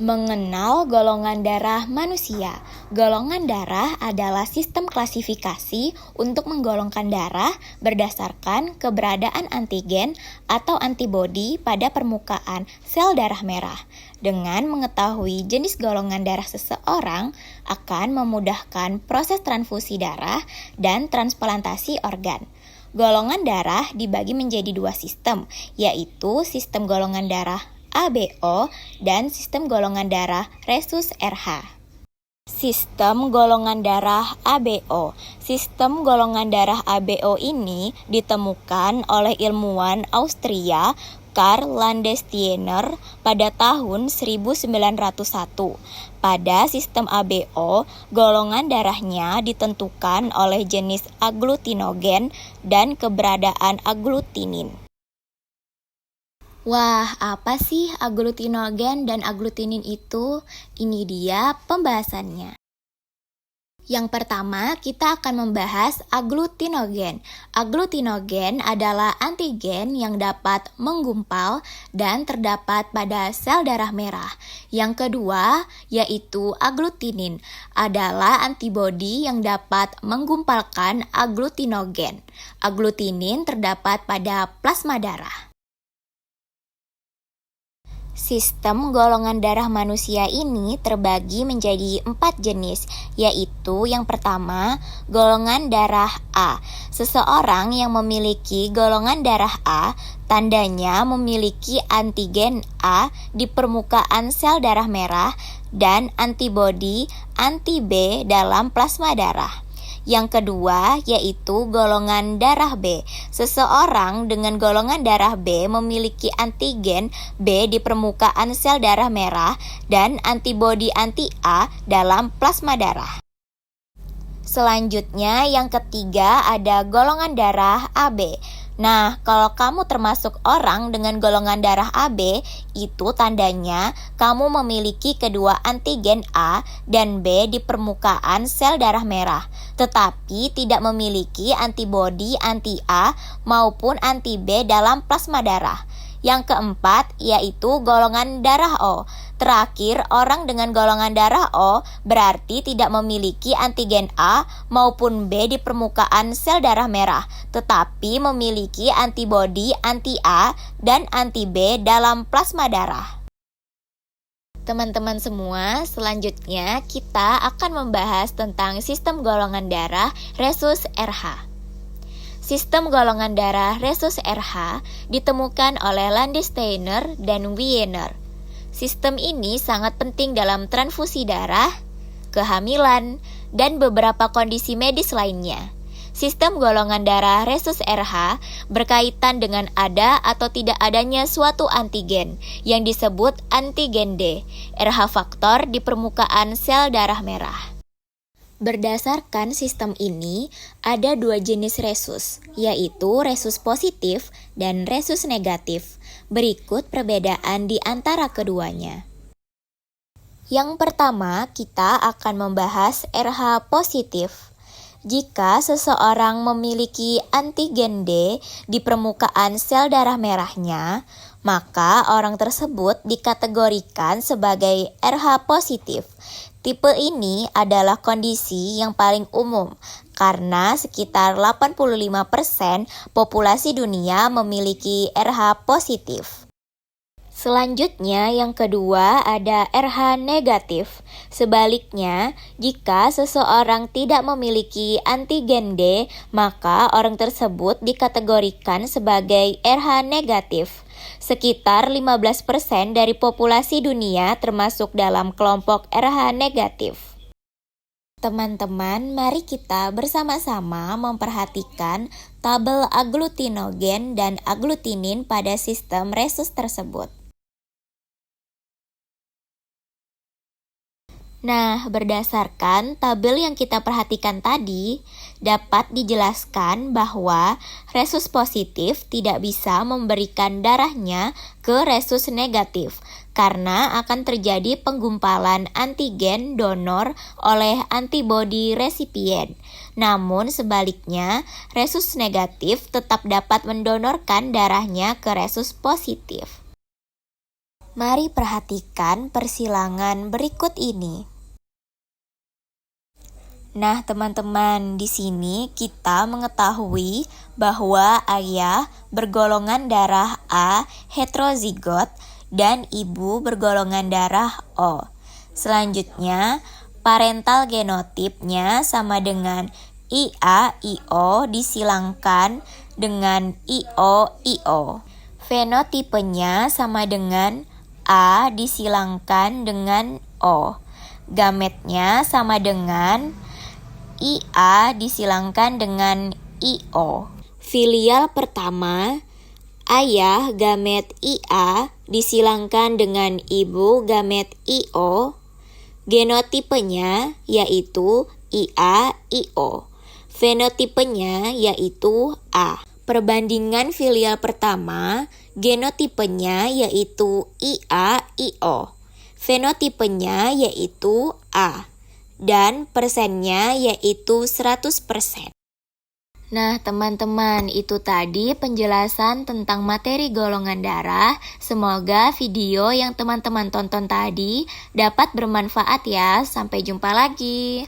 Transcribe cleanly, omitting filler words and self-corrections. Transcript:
Mengenal golongan darah manusia. Golongan darah adalah sistem klasifikasi untuk menggolongkan darah berdasarkan keberadaan antigen atau antibodi pada permukaan sel darah merah. Dengan mengetahui jenis golongan darah seseorang akan memudahkan proses transfusi darah dan transplantasi organ. Golongan darah dibagi menjadi dua sistem, yaitu sistem golongan darah ABO dan sistem golongan darah Rhesus RH. Sistem golongan darah ABO. Sistem golongan darah ABO ini ditemukan oleh ilmuwan Austria Karl Landsteiner pada tahun 1901. Pada sistem ABO, golongan darahnya ditentukan oleh jenis aglutinogen dan keberadaan agglutinin. Wah, apa sih agglutinogen dan agglutinin itu? Ini dia pembahasannya. Yang pertama, kita akan membahas agglutinogen. Agglutinogen adalah antigen yang dapat menggumpal dan terdapat pada sel darah merah. Yang kedua, yaitu agglutinin, adalah antibodi yang dapat menggumpalkan agglutinogen. Agglutinin terdapat pada plasma darah. Sistem golongan darah manusia ini terbagi menjadi 4 jenis, yaitu yang pertama, golongan darah A. Seseorang yang memiliki golongan darah A, tandanya memiliki antigen A di permukaan sel darah merah dan antibodi anti-B dalam plasma darah. Yang kedua, yaitu golongan darah B. Seseorang dengan golongan darah B memiliki antigen B di permukaan sel darah merah dan antibodi anti-A dalam plasma darah. Selanjutnya, yang ketiga ada golongan darah AB. Nah, kalau kamu termasuk orang dengan golongan darah AB, itu tandanya kamu memiliki kedua antigen A dan B di permukaan sel darah merah, tetapi tidak memiliki antibodi anti-A maupun anti-B dalam plasma darah. Yang keempat, yaitu golongan darah O. Terakhir, orang dengan golongan darah O berarti tidak memiliki antigen A maupun B di permukaan sel darah merah, tetapi memiliki antibodi anti-A dan anti-B dalam plasma darah. Teman-teman semua, selanjutnya kita akan membahas tentang sistem golongan darah Rhesus RH. Sistem golongan darah Rhesus RH ditemukan oleh Landsteiner dan Wiener. Sistem ini sangat penting dalam transfusi darah, kehamilan, dan beberapa kondisi medis lainnya. Sistem golongan darah Rhesus RH berkaitan dengan ada atau tidak adanya suatu antigen yang disebut antigen D, RH faktor di permukaan sel darah merah. Berdasarkan sistem ini, ada dua jenis rhesus, yaitu rhesus positif dan rhesus negatif. Berikut perbedaan di antara keduanya. Yang pertama, kita akan membahas RH positif. Jika seseorang memiliki antigen D di permukaan sel darah merahnya, maka orang tersebut dikategorikan sebagai RH positif. Tipe ini adalah kondisi yang paling umum karena sekitar 85% populasi dunia memiliki RH positif. Selanjutnya, yang kedua ada RH negatif. Sebaliknya, jika seseorang tidak memiliki antigen D, maka orang tersebut dikategorikan sebagai RH negatif. Sekitar 15% dari populasi dunia termasuk dalam kelompok RH negatif. Teman-teman, mari kita bersama-sama memperhatikan tabel agglutinogen dan agglutinin pada sistem rhesus tersebut. Nah, berdasarkan tabel yang kita perhatikan tadi, dapat dijelaskan bahwa rhesus positif tidak bisa memberikan darahnya ke rhesus negatif karena akan terjadi penggumpalan antigen donor oleh antibodi resipien. Namun sebaliknya, rhesus negatif tetap dapat mendonorkan darahnya ke rhesus positif. Mari perhatikan persilangan berikut ini. Nah, teman-teman, di sini kita mengetahui bahwa ayah bergolongan darah A heterozigot dan ibu bergolongan darah O. Selanjutnya, parental genotipnya sama dengan IA-IO disilangkan dengan IO-IO. Fenotipenya sama dengan A disilangkan dengan O. Gametnya sama dengan IA disilangkan dengan IO. Filial pertama, ayah gamet IA disilangkan dengan ibu gamet IO. Genotipenya yaitu IA-IO. Fenotipenya yaitu A. Perbandingan filial pertama, genotipenya yaitu IA-IO. Fenotipenya yaitu A. Dan persennya yaitu 100%. Nah, teman-teman, itu tadi penjelasan tentang materi golongan darah. Semoga video yang teman-teman tonton tadi dapat bermanfaat ya. Sampai jumpa lagi.